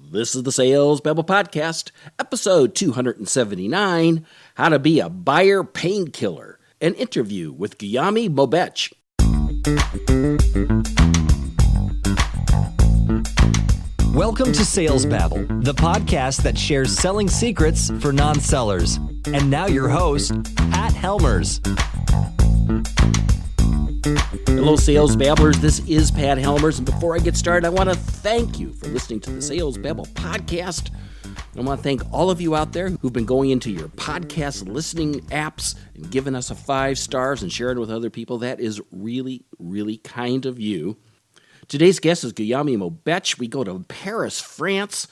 This is the Sales Babble Podcast, episode 279, How to Be a Buyer Painkiller, an interview with Guillaume Moubeche. Welcome to Sales Babble, the podcast that shares selling secrets for non-sellers. And now your host, Pat Helmers. Hello, Sales Babblers. This is Pat Helmers. And before I get started, I want to thank you for listening to the Sales Babble Podcast. I want to thank all of you out there who've been going into your podcast listening apps and giving us a 5 stars and sharing it with other people. That is really, really kind of you. Today's guest is Guillaume Moubeche. We go to Paris, France,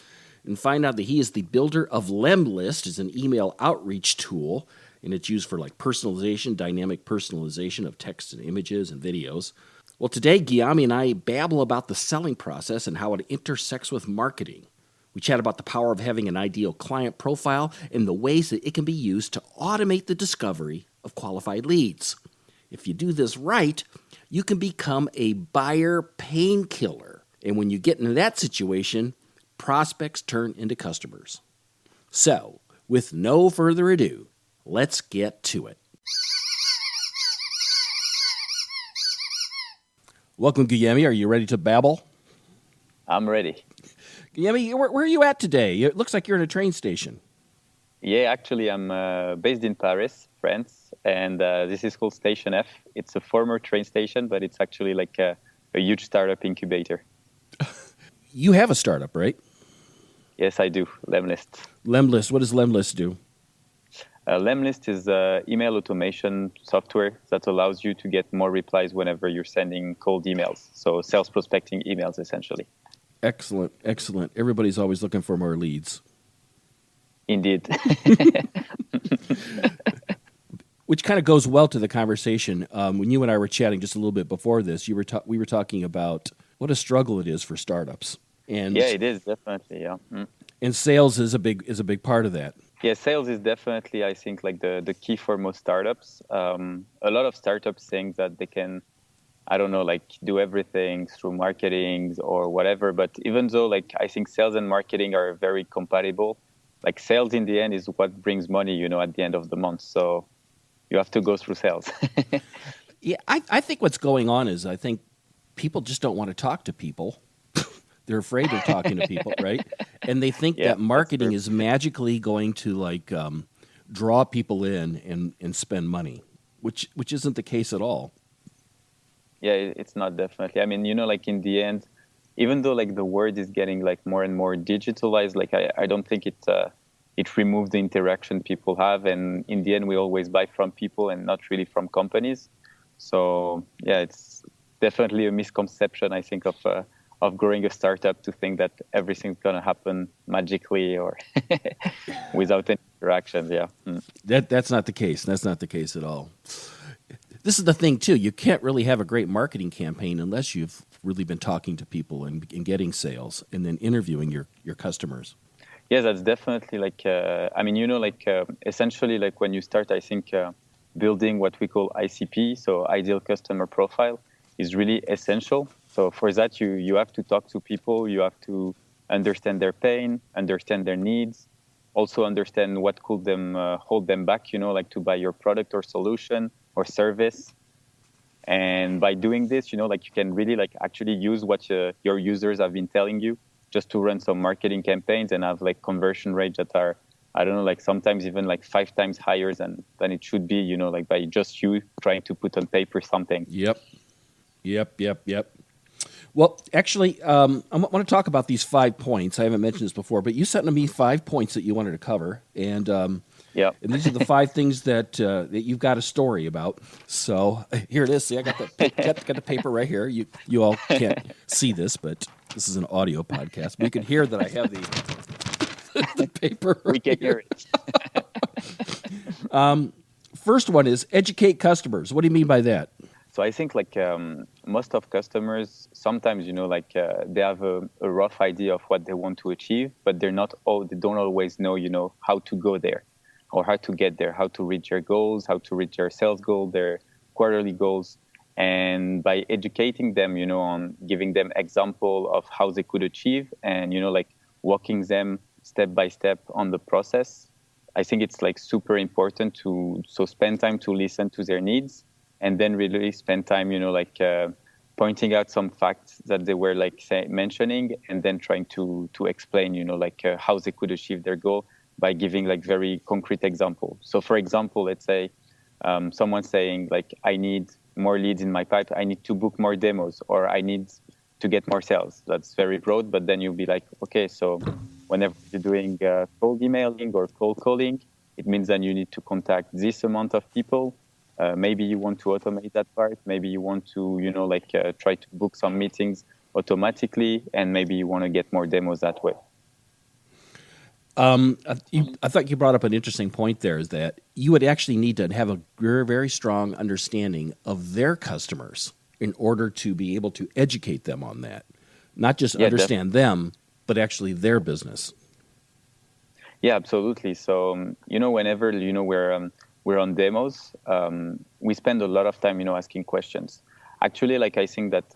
and find out that he is the builder of Lemlist. It's an email outreach tool, and it's used for like personalization, dynamic personalization of text and images and videos. Well, today, Guillaume and I babble about the selling process and how it intersects with marketing. We chat about the power of having an ideal client profile and the ways that it can be used to automate the discovery of qualified leads. If you do this right, you can become a buyer painkiller. And when you get into that situation, prospects turn into customers. So, with no further ado, let's get to it. Welcome, Guillaume. Are you ready to babble? I'm ready. Guillaume, where are you at today? It looks like you're in a train station. Yeah, actually, I'm based in Paris, France, and this is called Station F. It's a former train station, but it's actually like a huge startup incubator. You have a startup, right? Yes, I do. Lemlist. Lemlist. What does Lemlist do? Lemlist is email automation software that allows you to get more replies whenever you're sending cold emails. So sales prospecting emails, essentially. Excellent, excellent. Everybody's always looking for more leads. Indeed. Which kind of goes well to the conversation. When you and I were chatting just a little bit before this, we were talking about what a struggle it is for startups. And yeah, it is definitely. Yeah. And sales is a big part of that. Yeah, sales is definitely, I think, like the key for most startups. A lot of startups think that they can, I don't know, like do everything through marketing or whatever. But even though, like, I think sales and marketing are very compatible, like sales in the end is what brings money, at the end of the month. So you have to go through sales. Yeah, I think what's going on is I think people just don't want to talk to people. They're afraid of talking to people, right? And they think that marketing is magically going to draw people in and spend money, which isn't the case at all. Yeah, it's not definitely. I mean, like in the end, even though like the world is getting like more and more digitalized, like I don't think it removes the interaction people have. And in the end, we always buy from people and not really from companies. So yeah, it's definitely a misconception, I think, of growing a startup to think that everything's going to happen magically or without any interactions. Yeah. That's not the case. That's not the case at all. This is the thing, too. You can't really have a great marketing campaign unless you've really been talking to people and getting sales and then interviewing your customers. Yeah, that's definitely like, essentially like when you start, I think building what we call ICP, so ideal customer profile, is really essential. So for that, you have to talk to people, you have to understand their pain, understand their needs, also understand what could hold them back, like to buy your product or solution or service. And by doing this, like you can really like actually use what your users have been telling you just to run some marketing campaigns and have like conversion rates that are, I don't know, like sometimes even like 5 times higher than it should be, like by just you trying to put on paper something. Yep. Well, actually, I want to talk about these 5 points. I haven't mentioned this before, but you sent me 5 points that you wanted to cover, and and these are the 5 things that you've got a story about. So here it is. See, I got the paper right here. You all can't see this, but this is an audio podcast. But you can hear that I have the paper. We can hear it. First one is educate customers. What do you mean by that? So I think like most of customers, sometimes, they have a rough idea of what they want to achieve, but they don't always know, how to go there or how to get there, how to reach their goals, how to reach their sales goal, their quarterly goals. And by educating them, on giving them example of how they could achieve and, walking them step by step on the process. I think it's like super important to spend time to listen to their needs, and then really spend time, pointing out some facts that they were mentioning, and then trying to explain, how they could achieve their goal by giving like very concrete examples. So for example, let's say someone saying like, I need more leads in my pipe, I need to book more demos, or I need to get more sales. That's very broad, but then you'll be like, okay, so whenever you're doing cold emailing or cold calling, it means that you need to contact this amount of people. Maybe you want to automate that part. Maybe you want to, try to book some meetings automatically, and maybe you want to get more demos that way. I thought you brought up an interesting point there, is that you would actually need to have a very, very strong understanding of their customers in order to be able to educate them on that. Not just understand them, but actually their business. Yeah, absolutely. So, whenever, we're on demos, we spend a lot of time, asking questions. Actually, I think that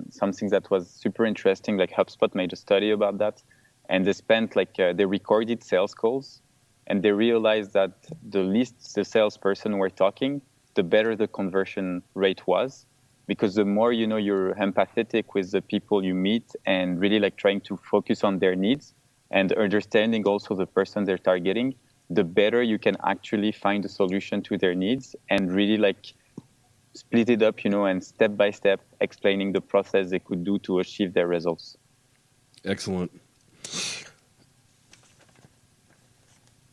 something that was super interesting, like HubSpot made a study about that. And they spent they recorded sales calls, and they realized that the least the salesperson were talking, the better the conversion rate was, because the more you're empathetic with the people you meet, and really trying to focus on their needs and understanding also the person they're targeting, the better you can actually find a solution to their needs, and really split it up, and step by step explaining the process they could do to achieve their results. Excellent.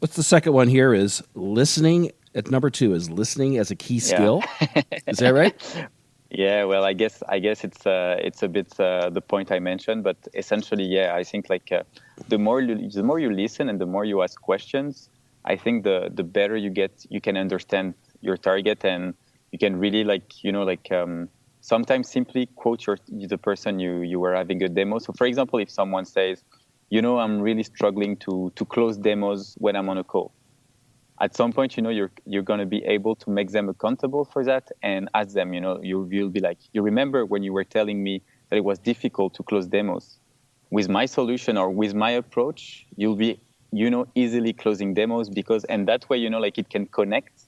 What's the second one here is listening. At number 2 is listening as a key skill. Yeah. Is that right? Yeah, well, I guess it's a bit the point I mentioned, but essentially, yeah, I think the more you listen and the more you ask questions, I think the better you get, you can understand your target, and you can really sometimes simply quote the person you were having a demo. So for example, if someone says, I'm really struggling to close demos when I'm on a call. At some point, you're going to be able to make them accountable for that, and ask them, you'll be like, you remember when you were telling me that it was difficult to close demos? With my solution or with my approach, you'll be, easily closing demos, and that way, it can connect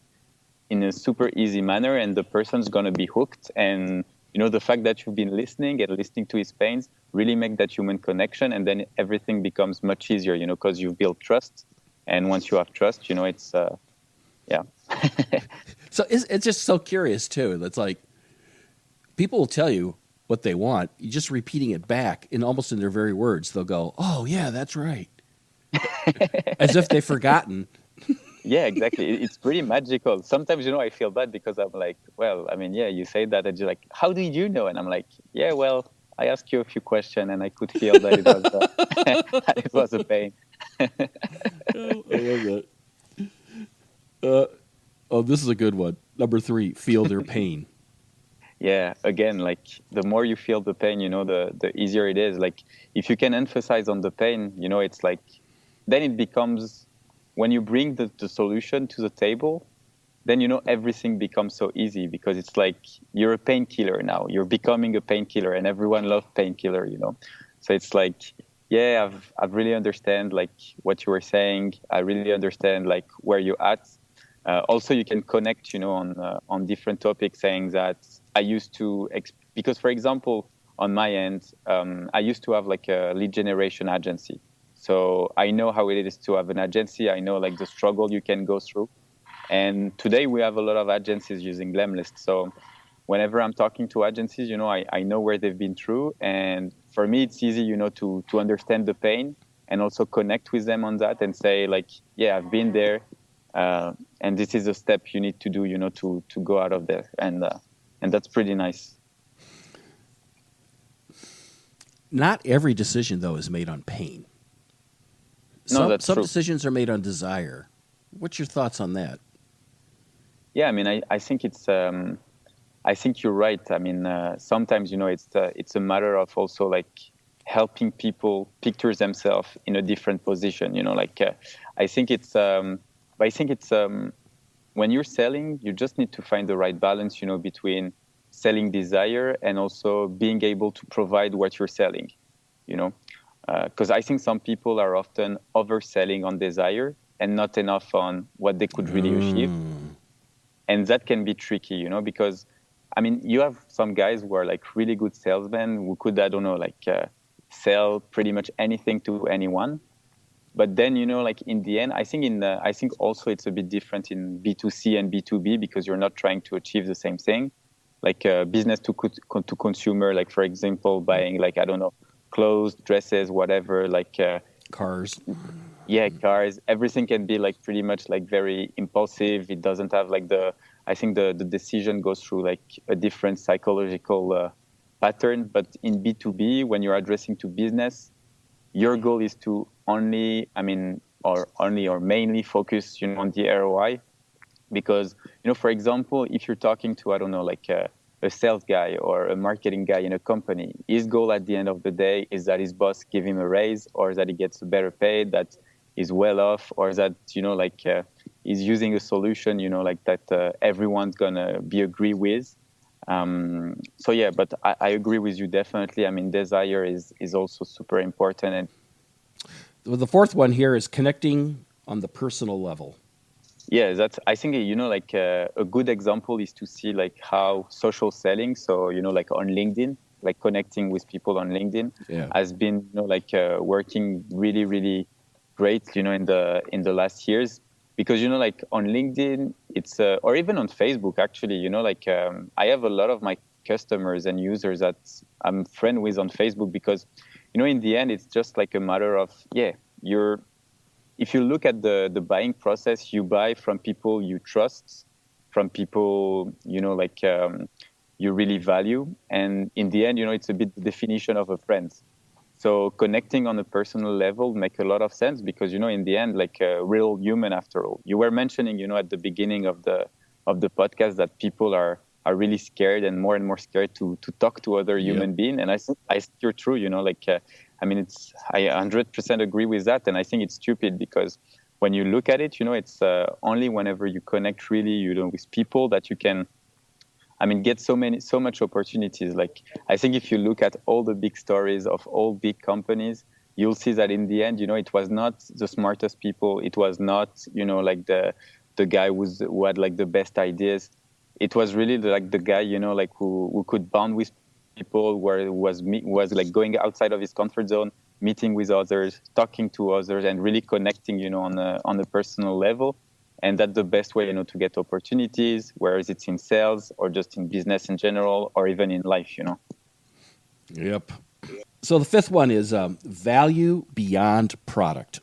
in a super easy manner, and the person's going to be hooked. And, the fact that you've been listening and listening to his pains really make that human connection, and then everything becomes much easier, because you've built trust. And once you have trust, it's, yeah. So it's just so curious, too. That's people will tell you what they want. You're just repeating it back almost in their very words. They'll go, oh, yeah, that's right. As if they've forgotten. Yeah, exactly. It's pretty magical. Sometimes, I feel bad because I'm like, well, I mean, yeah, you say that, and you're like, how did you know? And I'm like, yeah, well, I asked you a few questions, and I could feel that it was that it was a pain. I love that. This is a good one. Number 3, feel their pain. Yeah, again, the more you feel the pain, the easier it is. If you can emphasize on the pain, it's then it becomes, when you bring the solution to the table, then, everything becomes so easy, because it's you're a painkiller now. You're becoming a painkiller, and everyone loves painkiller, So it's yeah, I've really understand what you were saying. I really understand where you're at. Also, you can connect, on different topics, saying that I used to, because for example, on my end, I used to have a lead generation agency. So I know how it is to have an agency. I know the struggle you can go through. And today we have a lot of agencies using Lemlist. So whenever I'm talking to agencies, I know where they've been through. And for me, it's easy, to understand the pain and also connect with them on that, and say yeah, I've been there. And this is a step you need to do, to go out of there. And that's pretty nice. Not every decision, though, is made on pain. Some decisions are made on desire. What's your thoughts on that? Yeah, I mean, I think it's. I think you're right. I mean, sometimes it's a matter of also helping people picture themselves in a different position. I think it's. But I think it's when you're selling, you just need to find the right balance. Between selling desire and also being able to provide what you're selling. because I think some people are often overselling on desire and not enough on what they could really achieve. And that can be tricky, because I mean, you have some guys who are like really good salesmen who could, I don't know, like sell pretty much anything to anyone. But then, like in the end, I think also it's a bit different in B2C and B2B because you're not trying to achieve the same thing. Like business to consumer, like for example, buying like, I don't know, clothes, dresses, whatever, like Cars. Yeah, cars. Everything can be like pretty much like very impulsive. It doesn't have like I think the decision goes through like a different psychological pattern. But in B2B, when you're addressing to business, your goal is to only or mainly focus, on the ROI. Because, for example, if you're talking to, I don't know, like a sales guy or a marketing guy in a company, his goal at the end of the day is that his boss give him a raise, or that he gets a better pay, that is well off, or that, he's using a solution, like that everyone's gonna be agree with. So yeah, but I agree with you definitely. I mean, desire is also super important. And The fourth one here is connecting on the personal level. yeah, I think, like a good example is to see like how social selling, so, like on LinkedIn, like connecting with people on LinkedIn has been, working really, really great, in the last years. Because, like on LinkedIn, it's, or even on Facebook, actually, like I have a lot of my customers and users that I'm friend with on Facebook because, in the end, it's just like a matter of, if you look at the buying process, you buy from people you trust, from people, you really value. And in the end, it's a bit the definition of a friend. So connecting on a personal level make a lot of sense because, in the end, like a real human after all. You were mentioning, at the beginning of the podcast that people are really scared and more scared to talk to other human beings. And I think you're true, I 100% agree with that. And I think it's stupid because when you look at it, it's only whenever you connect really, with people that you can, get so much opportunities. Like, I think if you look at all the big stories of all big companies, you'll see that in the end, it was not the smartest people. It was not, like the guy who had like the best ideas. It was really like the guy, like who could bond with people, where was like going outside of his comfort zone, meeting with others, talking to others, and really connecting, on a personal level. And that's the best way, to get opportunities, whether it's in sales or just in business in general, or even in life, Yep. So the fifth one is value beyond product.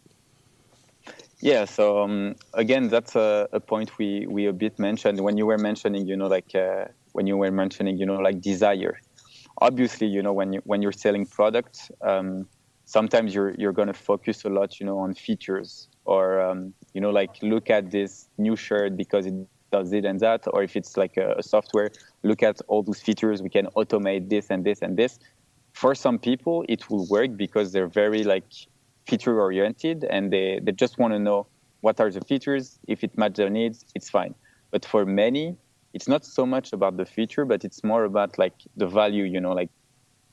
Yeah. So again, that's a point we a bit mentioned when you were mentioning, like desire. Obviously, when you're selling products, sometimes you're going to focus a lot, on features, or like look at this new shirt because it does it and that, or if it's like a software, look at all those features. We can automate this and this and this. For some people, it will work because they're very like feature oriented and they just want to know what are the features. If it matches their needs, it's fine. But for many, it's not so much about the feature, but it's more about like the value, like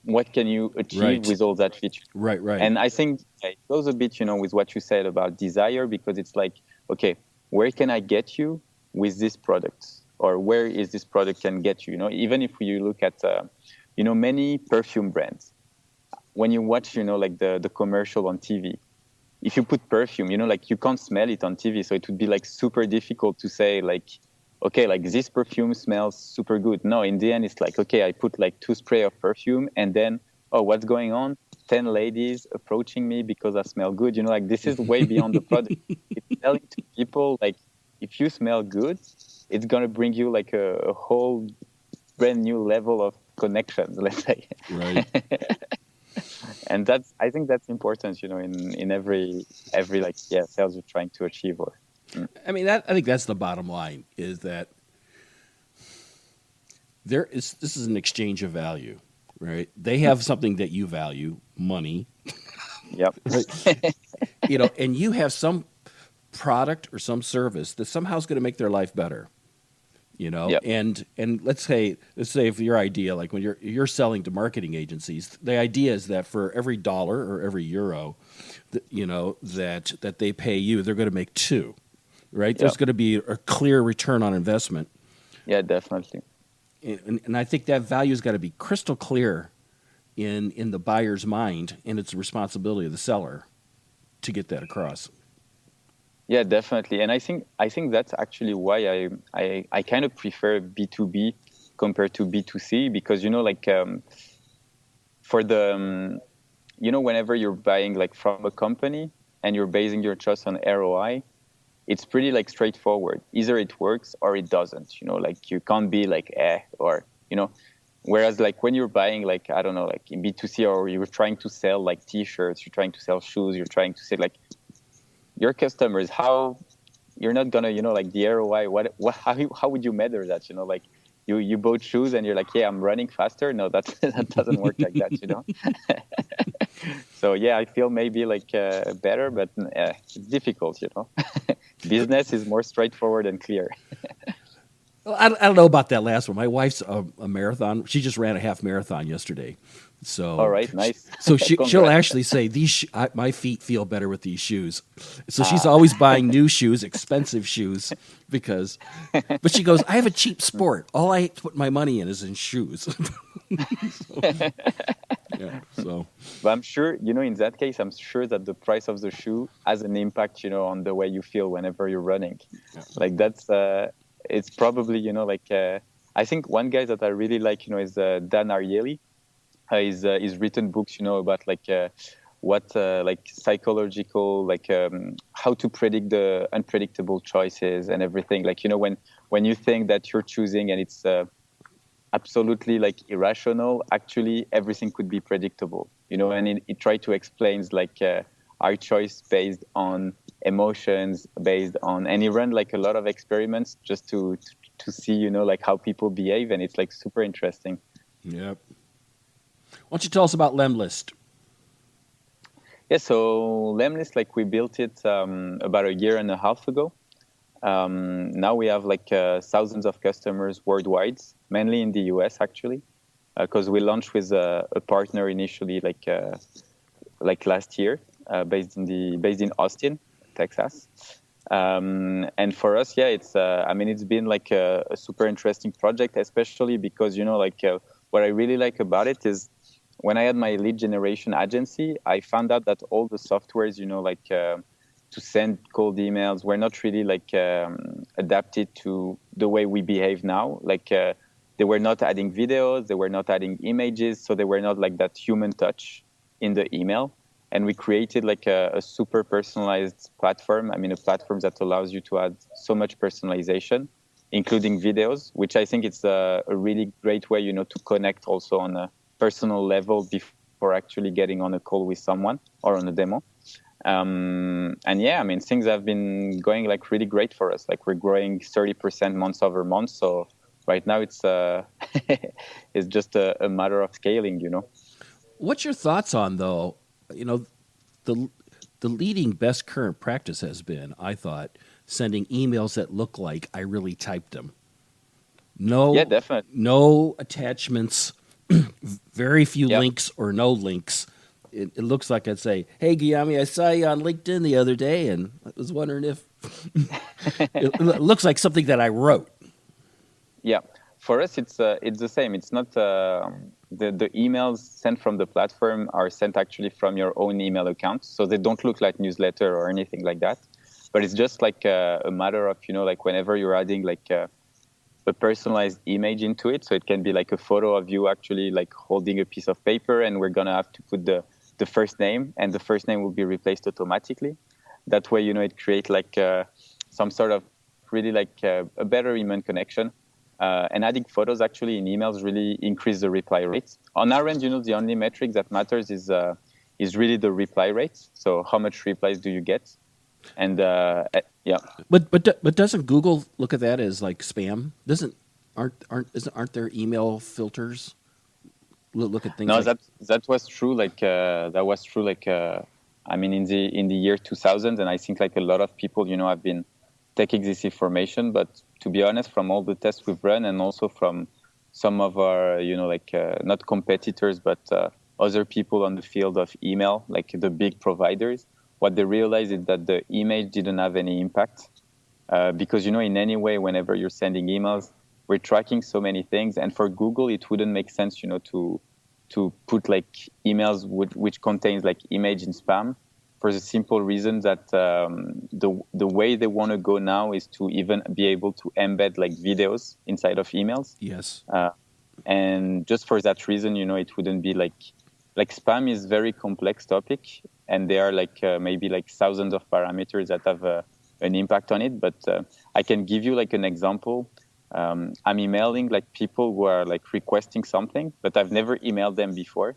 what can you achieve with all that feature? Right. And I think it goes a bit, with what you said about desire, because it's like, okay, where can I get you with this product? Or where is this product can get you? Even if you look at, many perfume brands, when you watch, like the commercial on TV, if you put perfume, like you can't smell it on TV. So it would be like super difficult to say like, okay, like this perfume smells super good. No, in the end, it's like, okay, I put like 2 spray of perfume and then, oh, what's going on? 10 ladies approaching me because I smell good. Like this is way beyond the product. It's telling to people like, if you smell good, it's going to bring you like a whole brand new level of connections, let's say. Right. And I think that's important, in every like, sales you're trying to achieve. Or I think that's the bottom line, is that this is an exchange of value, right? They have something that you value, money. Yep. Right? And you have some product or some service that somehow is going to make their life better. Yeah. and let's say if your idea, like when you're selling to marketing agencies, the idea is that for every dollar or every euro that they pay you, they're going to make two, right? Yeah. There's going to be a clear return on investment. Yeah, definitely. And I think that value's got to be crystal clear in the buyer's mind, and it's the responsibility of the seller to get that across. Yeah, definitely. And I think that's actually why I kind of prefer B2B compared to B2C, because for the whenever you're buying like from a company and you're basing your trust on ROI, it's pretty like straightforward. Either it works or it doesn't. Like you can't be like or Whereas like when you're buying like I don't know, like in B2C, or you're trying to sell like T-shirts, you're trying to sell shoes, you're trying to say like your customers, how you're not gonna like the ROI, how would you measure that? Like you bought shoes and you're like, yeah, I'm running faster. No, that doesn't work like that. So yeah, I feel maybe like better, but it's difficult. Business is more straightforward and clear. Well, I don't know about that last one. My wife's a marathon. She just ran a half marathon yesterday. So, all right, nice. So she'll actually say my feet feel better with these shoes. So she's always buying new shoes, expensive shoes, but she goes, I have a cheap sport. All I put my money in is in shoes. So. But I'm sure, in that case, I'm sure that the price of the shoe has an impact, on the way you feel whenever you're running. Yeah. Like that's, it's probably, I think one guy that I really like, is Dan Ariely. He's written books, about what psychological, how to predict the unpredictable choices and everything. Like, when you think that you're choosing and it's absolutely like irrational, actually everything could be predictable, and it tried to explain our choice based on emotions, based on, and he ran like a lot of experiments just to see, how people behave, and it's like super interesting. Yep. Why don't you tell us about Lemlist? Yeah, so Lemlist, like we built it about a year and a half ago. Now we have like thousands of customers worldwide, mainly in the US actually, because we launched with a partner initially like last year, based in Austin, Texas. And for us, yeah, it's been like a super interesting project, especially because what I really like about it is when I had my lead generation agency, I found out that all the softwares, to send cold emails were not really adapted to the way we behave now. They were not adding videos, they were not adding images, so they were not like that human touch in the email. And we created like a super personalized platform. A platform that allows you to add so much personalization, including videos, which I think it's a really great way, to connect also on a personal level before actually getting on a call with someone or on a demo. And yeah, things have been going like really great for us. Like we're growing 30% month over month. So right now it's it's just a matter of scaling, What's your thoughts on though? The leading best current practice has been, I thought, sending emails that look like I really typed them. Yeah, definitely. No attachments, very few links or no links. It looks like I'd say, hey, Guillaume, I saw you on LinkedIn the other day, and I was wondering if... it looks like something that I wrote. Yeah. For us, it's the same. It's not... The emails sent from the platform are sent actually from your own email account, so they don't look like newsletter or anything like that. But it's just like a matter of, whenever you're adding like a personalized image into it, so it can be like a photo of you actually like holding a piece of paper, and we're going to have to put the first name, and the first name will be replaced automatically. That way, it creates like some sort of really like a better human connection. And adding photos actually in emails really increase the reply rates. On our end, the only metric that matters is really the reply rates. So how much replies do you get? And yeah. But doesn't Google look at that as like spam? Aren't there email filters? Look at things. No, that was true. Like that was true. Like in the year 2000, and I think like a lot of people, have been taking this information. But to be honest, from all the tests we've run, and also from some of our, not competitors, but other people on the field of email, like the big providers, what they realized is that the image didn't have any impact. Because, in any way, whenever you're sending emails, we're tracking so many things. And for Google, it wouldn't make sense, to put like emails which contains like image in spam, for the simple reason that the way they want to go now is to even be able to embed like videos inside of emails. Yes. And just for that reason, it wouldn't be like spam is very complex topic, and there are like maybe like thousands of parameters that have an impact on it. But I can give you like an example. I'm emailing like people who are like requesting something, but I've never emailed them before.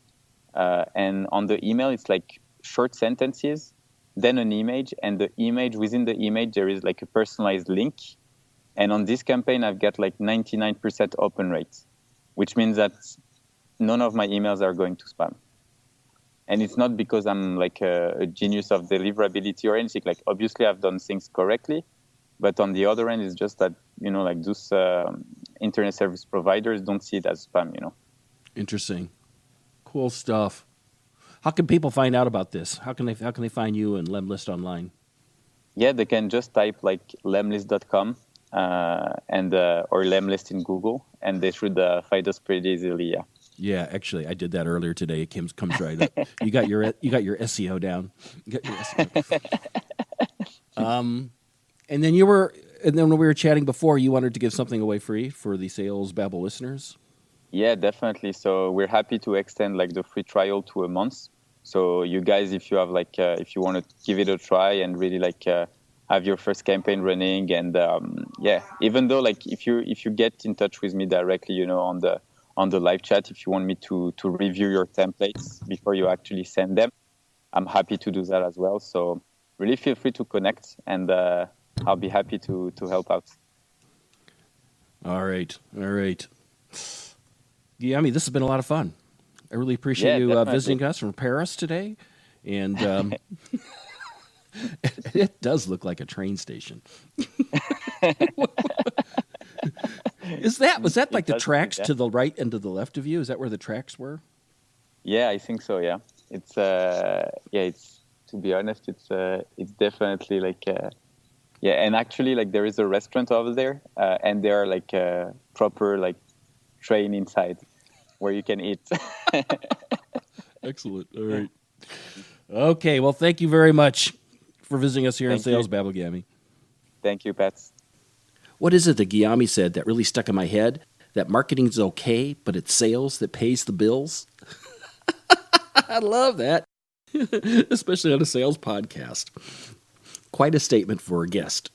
And on the email, it's like short sentences, then an image, and the image, within the image, there is like a personalized link. And on this campaign, I've got like 99% open rate, which means that none of my emails are going to spam. And it's not because I'm like a genius of deliverability or anything. Like, obviously, I've done things correctly. But on the other end, it's just that, like those internet service providers don't see it as spam, Interesting. Cool stuff. How can people find out about this? How can they find you and Lemlist online? Yeah, they can just type like lemlist.com or Lemlist in Google, and they should find us pretty easily. Yeah. Yeah, actually, I did that earlier today. It comes right up. You got your SEO down. You got your SEO. And then when we were chatting before, you wanted to give something away free for the Sales Babble listeners. Yeah, definitely. So we're happy to extend like the free trial to a month. So you guys, if you have like, if you want to give it a try and really like have your first campaign running, and even though like if you get in touch with me directly, on the live chat, if you want me to review your templates before you actually send them, I'm happy to do that as well. So really feel free to connect, and I'll be happy to help out. All right. Guillaume, this has been a lot of fun. I really appreciate you visiting us from Paris today. And it does look like a train station. Was that like the tracks to the right and to the left of you? Is that where the tracks were? Yeah, I think so. Yeah, it's to be honest, it's definitely like and actually like there is a restaurant over there, and there are like a proper like train inside where you can eat. Excellent. All right. Okay. Well, thank you very much for visiting us here on Sales Babble, Guillaume. Thank you, Pat. What is it that Guillaume said that really stuck in my head? That marketing's okay, but it's sales that pays the bills? I love that, especially on a sales podcast. Quite a statement for a guest.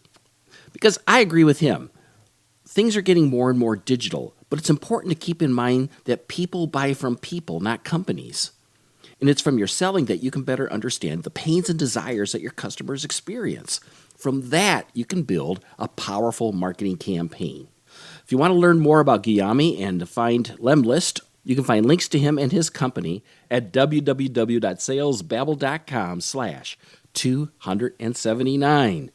Because I agree with him. Things are getting more and more digital, but it's important to keep in mind that people buy from people, not companies. And it's from your selling that you can better understand the pains and desires that your customers experience. From that, you can build a powerful marketing campaign. If you want to learn more about Guillaume and to find Lemlist, you can find links to him and his company at www.salesbabble.com/279.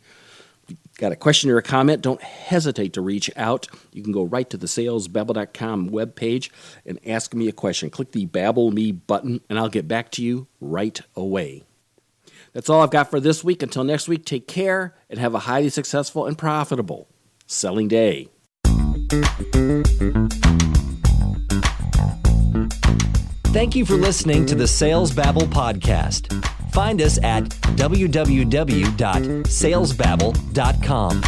Got a question or a comment? Don't hesitate to reach out. You can go right to the salesbabble.com webpage and ask me a question. Click the Babble Me button, and I'll get back to you right away. That's all I've got for this week. Until next week, take care and have a highly successful and profitable selling day. Thank you for listening to the Sales Babble podcast. Find us at www.salesbabble.com.